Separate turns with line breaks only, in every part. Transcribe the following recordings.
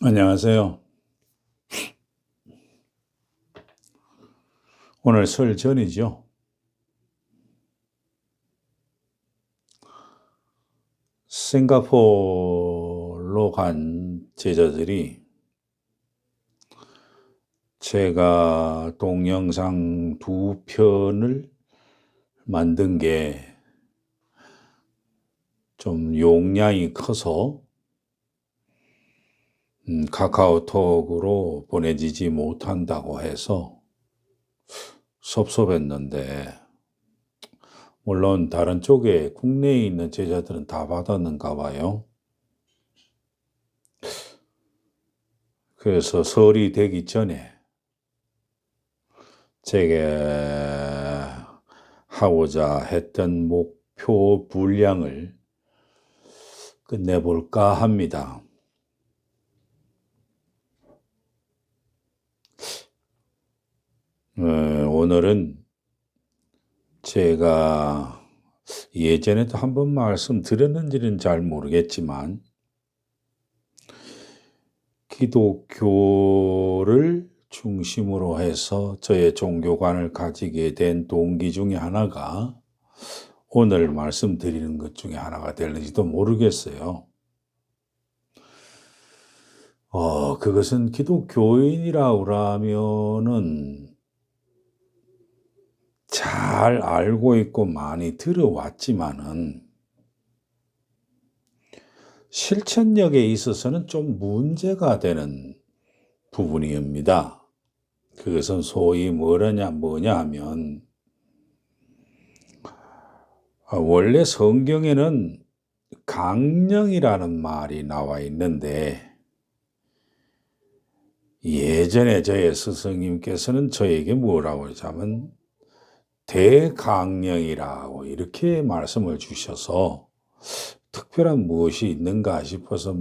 안녕하세요. 오늘 설 전이죠. 싱가포르로 간 제자들이 제가 동영상 두 편을 만든 게 좀 용량이 커서 카카오톡으로 보내지지 못한다고 해서 섭섭했는데, 물론 다른 쪽에 국내에 있는 제자들은 다 받았는가 봐요. 그래서 설이 되기 전에 제가 하고자 했던 목표 분량을 끝내볼까 합니다. 오늘은 제가 예전에도 한번 말씀드렸는지는 잘 모르겠지만, 기독교를 중심으로 해서 저의 종교관을 가지게 된 동기 중에 하나가 오늘 말씀드리는 것 중에 하나가 될는지도 모르겠어요. 그것은 기독교인이라고 하면은 잘 알고 있고 많이 들어왔지만은 실천력에 있어서는 좀 문제가 되는 부분입니다. 그것은 소위 뭐냐 하면, 원래 성경에는 강령이라는 말이 나와 있는데, 예전에 저의 스승님께서는 저에게 뭐라고 하자면 대강령이라고 이렇게 말씀을 주셔서 특별한 무엇이 있는가 싶어서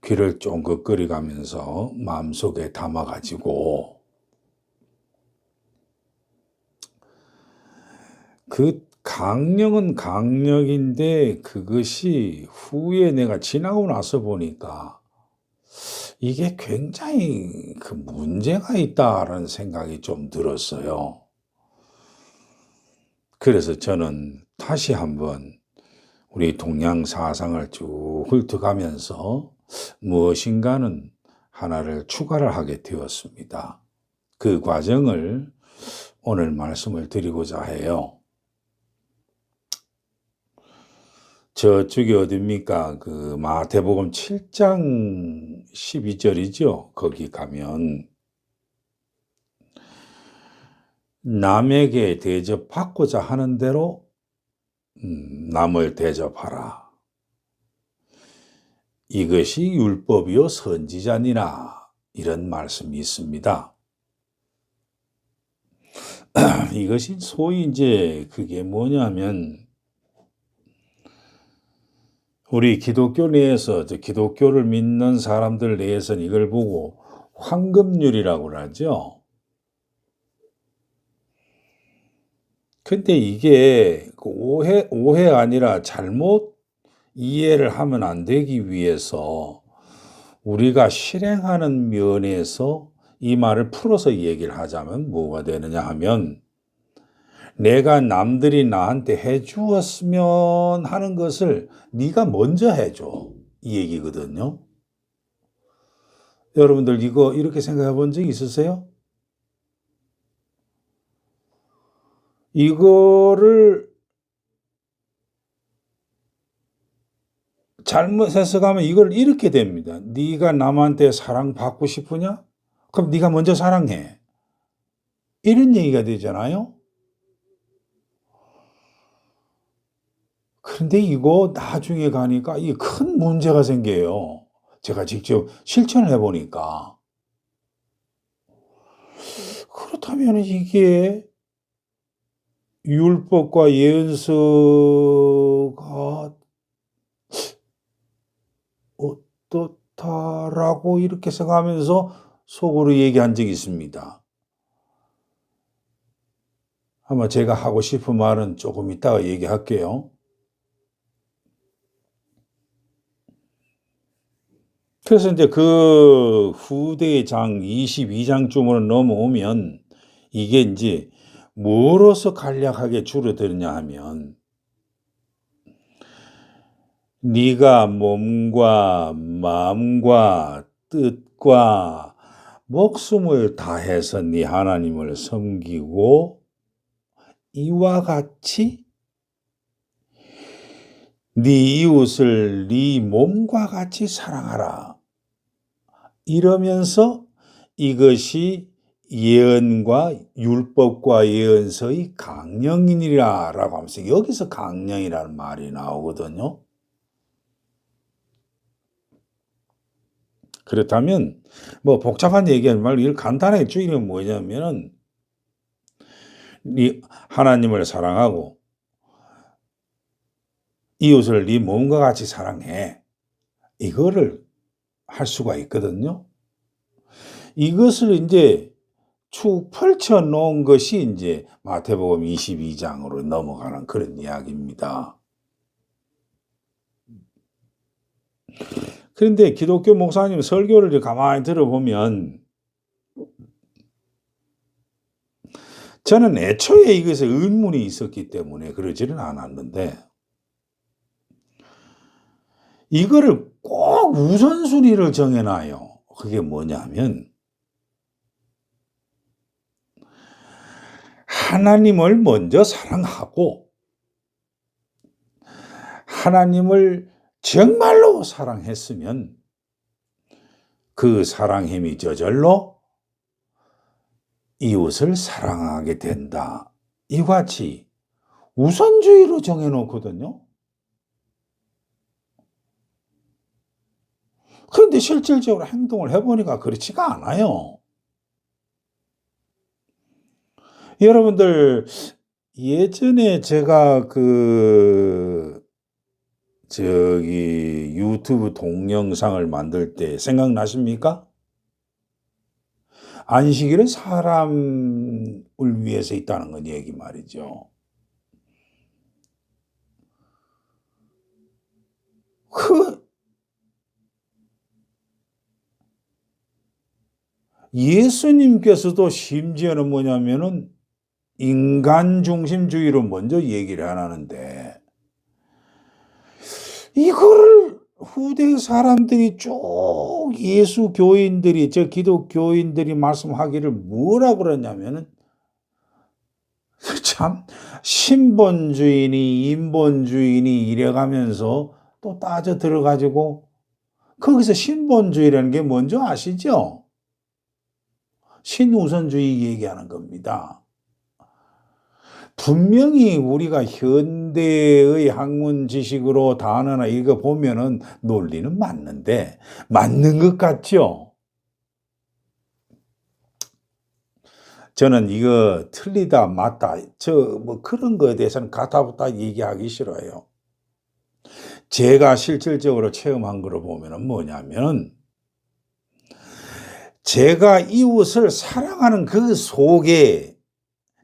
귀를 쫑긋거리 가면서 마음속에 담아가지고 그 강령은 강령인데 그것이 후에 내가 지나고 나서 보니까 이게 굉장히 문제가 있다라는 생각이 좀 들었어요. 그래서 저는 다시 한번 우리 동양 사상을 쭉 훑어가면서 무엇인가는 하나를 추가를 하게 되었습니다. 그 과정을 오늘 말씀을 드리고자 해요. 저쪽이 어딥니까? 마태복음 7장 12절이죠. 거기 가면 남에게 대접받고자 하는 대로 남을 대접하라. 이것이 율법이요 선지자니라. 이런 말씀이 있습니다. 이것이 소위 이제 그게 뭐냐면, 우리 기독교 내에서 기독교를 믿는 사람들 내에서는 이걸 보고 황금률이라고 하죠. 근데 이게 오해 아니라 잘못 이해를 하면 안 되기 위해서 우리가 실행하는 면에서 이 말을 풀어서 얘기를 하자면 뭐가 되느냐 하면, 내가 남들이 나한테 해주었으면 하는 것을 네가 먼저 해줘, 이 얘기거든요. 여러분들 이거 이렇게 생각해 본 적 있으세요? 이거를 잘못 해석하면 이걸 이렇게 됩니다. 네가 남한테 사랑받고 싶으냐? 그럼 네가 먼저 사랑해. 이런 얘기가 되잖아요. 그런데 이거 나중에 가니까 이게 큰 문제가 생겨요. 제가 직접 실천을 해보니까. 그렇다면 이게 율법과 예언서가 어떻다라고 이렇게 생각하면서 속으로 얘기한 적이 있습니다. 아마 제가 하고 싶은 말은 조금 이따가 얘기할게요. 그래서 이제 그 후대의 장 22장쯤으로 넘어오면 이게 이제 뭐로서 간략하게 줄어드느냐 하면 네가 몸과 마음과 뜻과 목숨을 다해서 네 하나님을 섬기고 이와 같이 네 이웃을 네 몸과 같이 사랑하라. 이러면서 이것이 예언과 율법과 예언서의 강령이니라 라고 하면서 여기서 강령이라는 말이 나오거든요. 그렇다면 뭐 복잡한 얘기하지 말고 이걸 간단하게 줄이면 뭐냐면은 네 하나님을 사랑하고 이웃을 네 몸과 같이 사랑해. 이거를 할 수가 있거든요. 이것을 이제 쭉 펼쳐 놓은 것이 이제 마태복음 22장으로 넘어가는 그런 이야기입니다. 그런데 기독교 목사님 설교를 가만히 들어보면 저는 애초에 이것에 의문이 있었기 때문에 그러지는 않았는데 이거를 꼭 우선순위를 정해놔요. 그게 뭐냐면 하나님을 먼저 사랑하고 하나님을 정말로 사랑했으면 그 사랑힘이 저절로 이웃을 사랑하게 된다. 이같이 우선주의로 정해놓거든요. 그런데 실질적으로 행동을 해보니까 그렇지가 않아요. 여러분들 예전에 제가 유튜브 동영상을 만들 때 생각나십니까? 안식일은 사람을 위해서 있다는 건 얘기 말이죠. 예수님께서도 심지어는 뭐냐면은 인간 중심주의로 먼저 얘기를 안 하는데 이거를 후대 사람들이 쭉 예수 교인들이 기독교인들이 말씀하기를 뭐라 그러냐면은 참 신본주의니 인본주의니 이래가면서 또 따져 들어가지고 거기서 신본주의라는 게 뭔지 아시죠? 신우선주의 얘기하는 겁니다. 분명히 우리가 현대의 학문 지식으로 단어나 이거 보면은 논리는 맞는데 맞는 것 같죠? 저는 이거 틀리다 맞다 뭐 그런 거에 대해서는 가타부타 얘기하기 싫어요. 제가 실질적으로 체험한 거로 보면은 뭐냐면 제가 이웃을 사랑하는 그 속에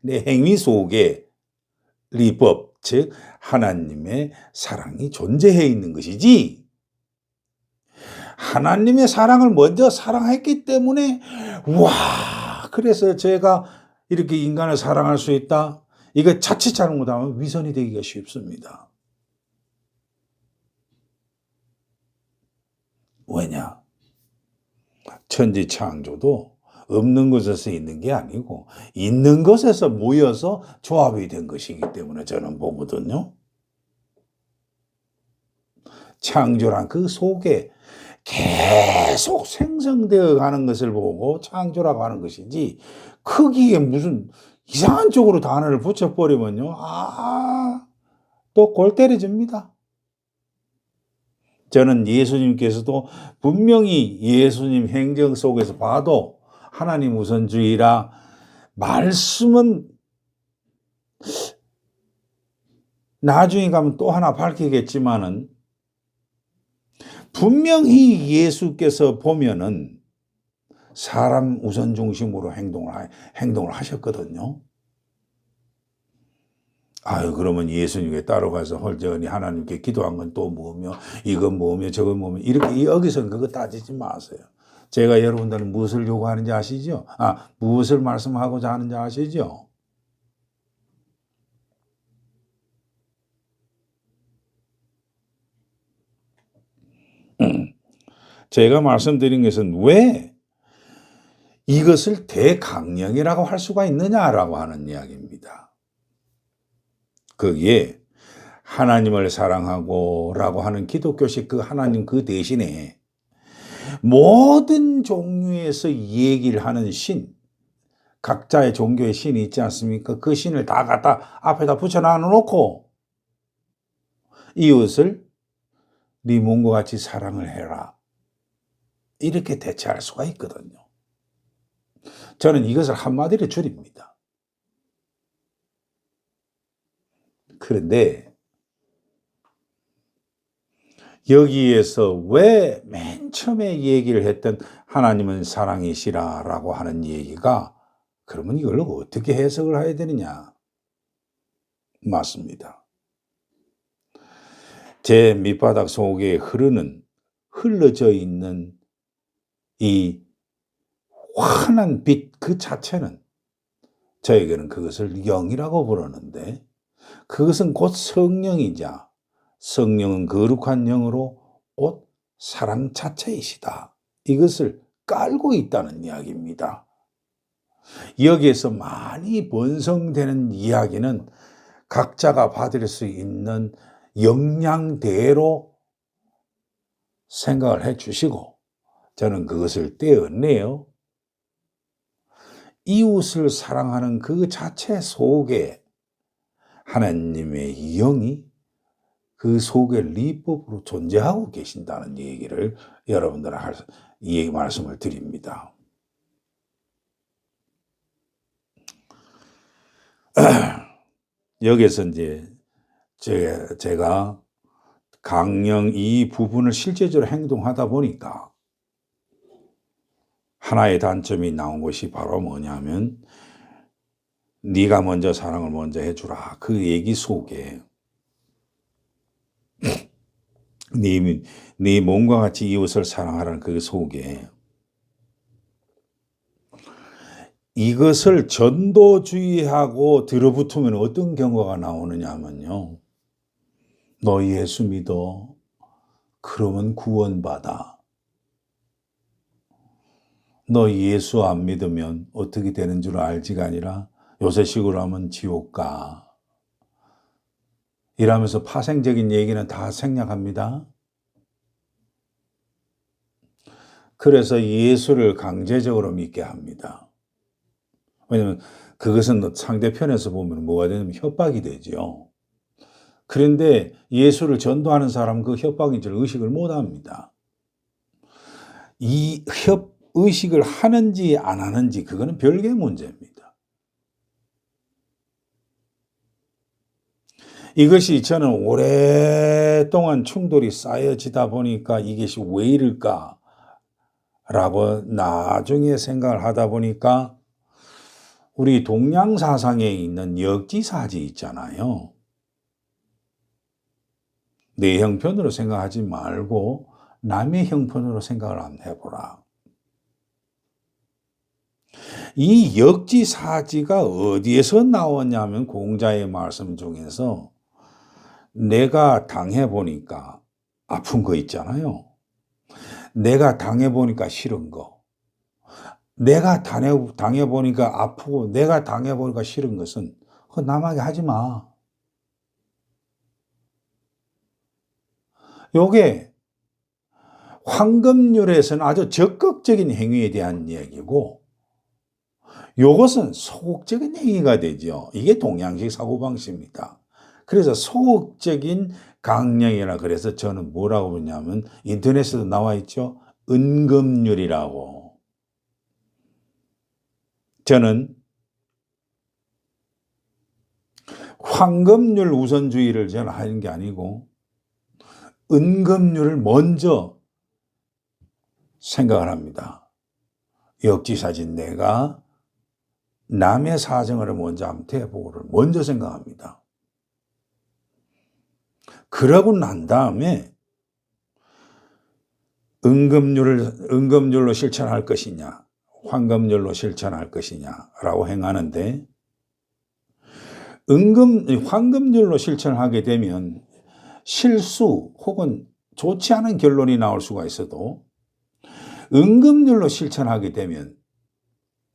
내 행위 속에 리법, 즉 하나님의 사랑이 존재해 있는 것이지 하나님의 사랑을 먼저 사랑했기 때문에 와 그래서 제가 이렇게 인간을 사랑할 수 있다? 이거 자칫 잘못하면 위선이 되기가 쉽습니다. 왜냐? 천지창조도 없는 곳에서 있는 게 아니고 있는 것에서 모여서 조합이 된 것이기 때문에 저는 보거든요. 창조란 그 속에 계속 생성되어 가는 것을 보고 창조라고 하는 것이지 크기에 무슨 이상한 쪽으로 단어를 붙여버리면요. 또 골 때려집니다. 저는 예수님께서도 분명히 예수님 행정 속에서 봐도 하나님 우선주의라 말씀은 나중에 가면 또 하나 밝히겠지만은 분명히 예수께서 보면은 사람 우선 중심으로 행동을 하셨거든요. 아유, 그러면 예수님께 따라가서 홀전히 하나님께 기도한 건 또 뭐며, 이건 뭐며, 저건 뭐며, 이렇게 여기서는 그거 따지지 마세요. 제가 여러분들은 무엇을 요구하는지 아시죠? 무엇을 말씀하고자 하는지 아시죠? 제가 말씀드린 것은 왜 이것을 대강령이라고 할 수가 있느냐라고 하는 이야기입니다. 그게 하나님을 사랑하고 라고 하는 기독교식 그 하나님 그 대신에 모든 종류에서 얘기를 하는 신, 각자의 종교의 신이 있지 않습니까? 그 신을 다 갖다 앞에다 붙여놔 놓고 이웃을 네 몸과 같이 사랑을 해라. 이렇게 대체할 수가 있거든요. 저는 이것을 한마디로 줄입니다. 그런데 여기에서 왜 맨 처음에 얘기를 했던 하나님은 사랑이시라라고 하는 얘기가 그러면 이걸 어떻게 해석을 해야 되느냐? 맞습니다. 제 밑바닥 속에 흘러져 있는 이 환한 빛 그 자체는 저에게는 그것을 영이라고 부르는데 그것은 곧 성령이자 성령은 거룩한 영으로 곧 사랑 자체이시다. 이것을 깔고 있다는 이야기입니다. 여기에서 많이 번성되는 이야기는 각자가 받을 수 있는 역량대로 생각을 해 주시고 저는 그것을 떼어내요. 이웃을 사랑하는 그 자체 속에 하나님의 영이 그 속에 리법으로 존재하고 계신다는 얘기를 여러분들한테 이 말씀을 드립니다. 여기서 이제 제가 강령 이 부분을 실제적으로 행동하다 보니까 하나의 단점이 나온 것이 바로 뭐냐면 네가 먼저 사랑을 먼저 해주라. 그 얘기 속에 네 몸과 같이 이웃을 사랑하라는 그 속에 이것을 전도주의하고 들어붙으면 어떤 경우가 나오느냐 하면요. 너 예수 믿어. 그러면 구원받아. 너 예수 안 믿으면 어떻게 되는 줄 알지가 아니라 요새식으로 하면 지옥 가. 이러면서 파생적인 얘기는 다 생략합니다. 그래서 예수를 강제적으로 믿게 합니다. 왜냐하면 그것은 상대편에서 보면 뭐가 되냐면 협박이 되죠. 그런데 예수를 전도하는 사람은 그 협박인 줄 의식을 못합니다. 이 의식을 하는지 안 하는지 그거는 별개의 문제입니다. 이것이 저는 오랫동안 충돌이 쌓여지다 보니까 이것이 왜 이럴까? 라고 나중에 생각을 하다 보니까 우리 동양 사상에 있는 역지사지 있잖아요. 내 형편으로 생각하지 말고 남의 형편으로 생각을 한번 해보라. 이 역지사지가 어디에서 나왔냐면 공자의 말씀 중에서 내가 당해보니까 아픈 거 있잖아요. 내가 당해보니까 싫은 거. 내가 당해보니까 아프고 내가 당해보니까 싫은 것은 그거 남에게 하지 마. 요게 황금률에서는 아주 적극적인 행위에 대한 이야기고 요것은 소극적인 행위가 되죠. 이게 동양식 사고방식입니다. 그래서 소극적인 강령이라 그래서 저는 뭐라고 그러냐면 인터넷에도 나와 있죠. 은금률이라고. 저는 황금률 우선주의를 저는 하는 게 아니고 은금률을 먼저 생각을 합니다. 역지사지 내가 남의 사정을 먼저 한번 해보고를 먼저 생각합니다. 그러고 난 다음에 은금률로 실천할 것이냐, 황금률로 실천할 것이냐라고 행하는데, 황금률로 실천하게 되면 실수 혹은 좋지 않은 결론이 나올 수가 있어도, 은금률로 실천하게 되면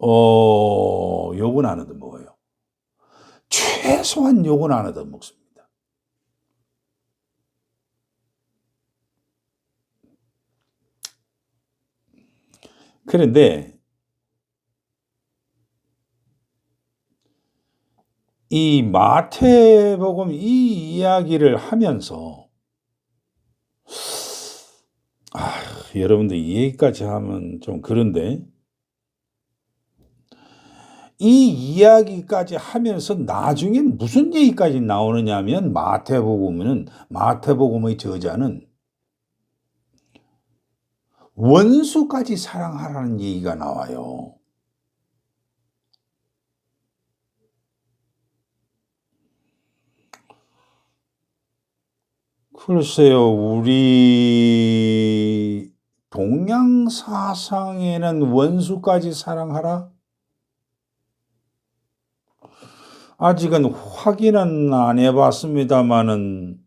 욕은 안 얻어먹어요. 최소한 욕은 안 얻어먹습니다. 그런데 이 마태복음 이 이야기를 하면서 여러분들 이 얘기까지 하면 좀 그런데, 이 이야기까지 하면서 나중엔 무슨 얘기까지 나오느냐 하면, 마태복음의 저자는 원수까지 사랑하라는 얘기가 나와요. 글쎄요, 우리 동양 사상에는 원수까지 사랑하라? 아직은 확인은 안 해봤습니다만은,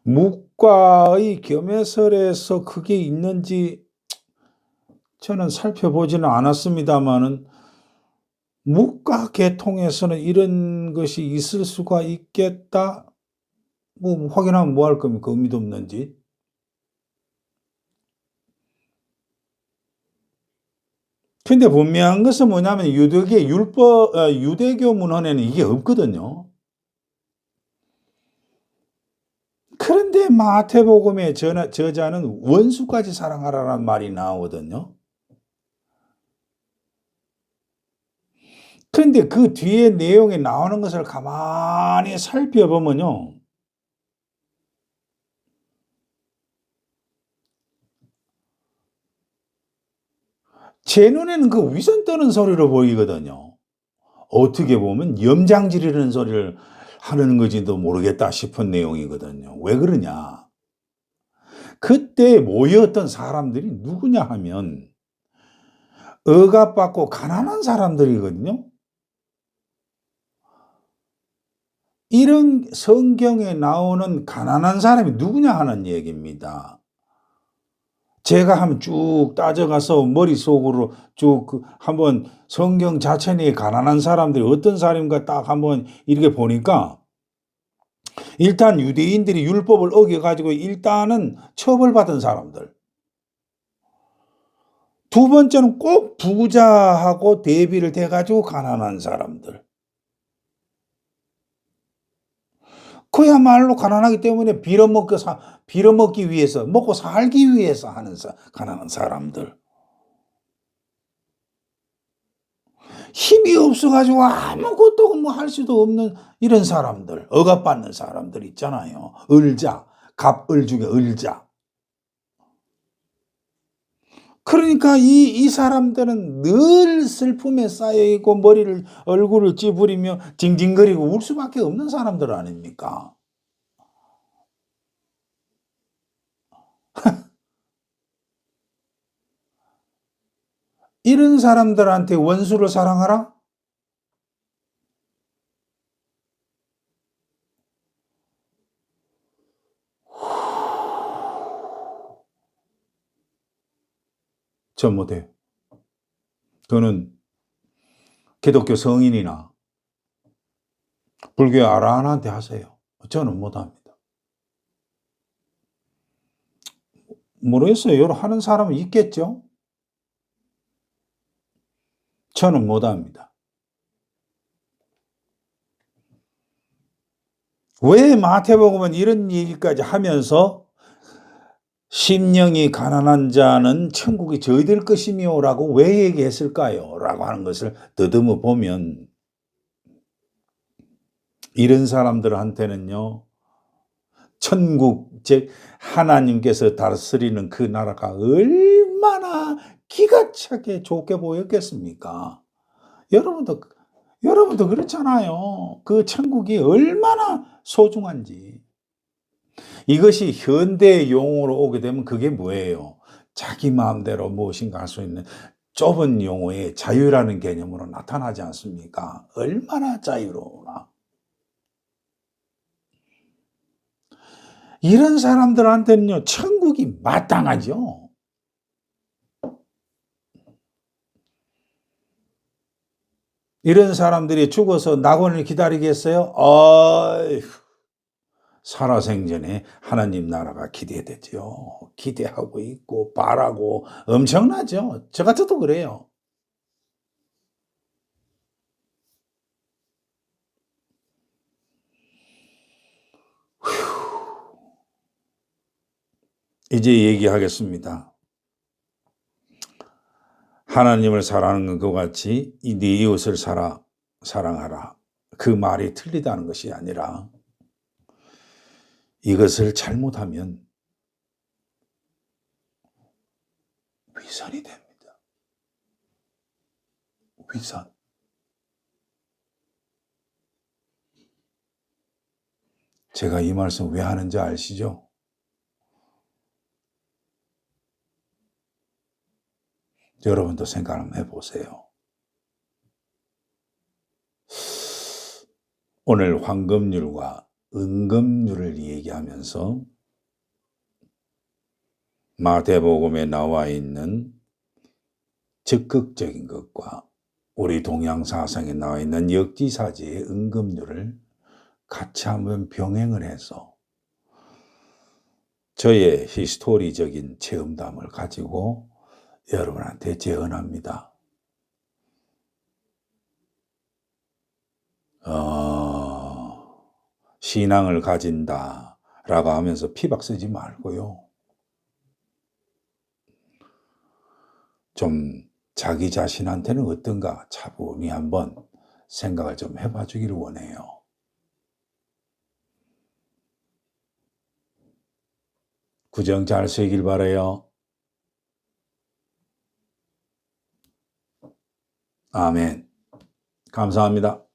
묵과의 겸해설에서 그게 있는지 저는 살펴보지는 않았습니다만은, 묵과 계통에서는 이런 것이 있을 수가 있겠다? 뭐 확인하면 뭐 할 겁니까? 의미도 없는지. 근데 분명한 것은 뭐냐면, 유대교 문헌에는 이게 없거든요. 그런데 마태복음의 저자는 원수까지 사랑하라는 말이 나오거든요. 그런데 그 뒤에 내용에 나오는 것을 가만히 살펴보면요, 제 눈에는 그 위선 떠는 소리로 보이거든요. 어떻게 보면 염장 지르는 소리를 하는 건지도 모르겠다 싶은 내용이거든요. 왜 그러냐? 그때 모였던 사람들이 누구냐 하면 억압받고 가난한 사람들이거든요. 이런 성경에 나오는 가난한 사람이 누구냐 하는 얘기입니다. 제가 한번 쭉 따져가서 머릿속으로 쭉 한번 성경 자체 내에 가난한 사람들이 어떤 사람인가 딱 한번 이렇게 보니까, 일단 유대인들이 율법을 어겨가지고 일단은 처벌받은 사람들. 두 번째는 꼭 부자하고 대비를 돼가지고 가난한 사람들. 그야말로 가난하기 때문에 빌어먹기 위해서, 먹고 살기 위해서 하는 가난한 사람들. 힘이 없어가지고 아무것도 뭐 할 수도 없는 이런 사람들, 억압받는 사람들 있잖아요. 갑을 중에 을자. 그러니까 이 사람들은 늘 슬픔에 쌓여있고 얼굴을 찌푸리며 징징거리고 울 수밖에 없는 사람들 아닙니까? 이런 사람들한테 원수를 사랑하라? 전 못해요. 저는 기독교 성인이나 불교 아라한한테 하세요. 저는 못합니다. 모르겠어요. 여러 하는 사람은 있겠죠? 저는 못합니다. 왜 마태복음은 이런 얘기까지 하면서 심령이 가난한 자는 천국이 저희들 것이며 라고 왜 얘기했을까요? 라고 하는 것을 더듬어 보면, 이런 사람들한테는요, 천국, 즉 하나님께서 다스리는 그 나라가 얼마나 기가 차게 좋게 보였겠습니까? 여러분도 여러분도 그렇잖아요. 그 천국이 얼마나 소중한지. 이것이 현대 용어로 오게 되면 그게 뭐예요? 자기 마음대로 무엇인가 할 수 있는 좁은 용어의 자유라는 개념으로 나타나지 않습니까? 얼마나 자유로우나. 이런 사람들한테는요, 천국이 마땅하죠. 이런 사람들이 죽어서 낙원을 기다리겠어요? 어이, 살아생전에 하나님 나라가 기대되죠. 기대하고 있고 바라고 엄청나죠. 저 같아도 그래요. 이제 얘기하겠습니다. 하나님을 사랑하는 것 같이 네 이웃을 사랑하라. 그 말이 틀리다는 것이 아니라 이것을 잘못하면 위선이 됩니다. 위선. 제가 이 말씀 왜 하는지 아시죠? 여러분도 생각 한번 해보세요. 오늘 황금률과 은금률을 얘기하면서 마태복음에 나와 있는 적극적인 것과 우리 동양사상에 나와 있는 역지사지의 은금률을 같이 한번 병행을 해서 저의 히스토리적인 체험담을 가지고 여러분한테 제언합니다. 신앙을 가진다라고 하면서 피박 쓰지 말고요. 좀 자기 자신한테는 어떤가 차분히 한번 생각을 좀 해봐 주기를 원해요. 구정 잘 쓰길 바라요. 아멘. 감사합니다.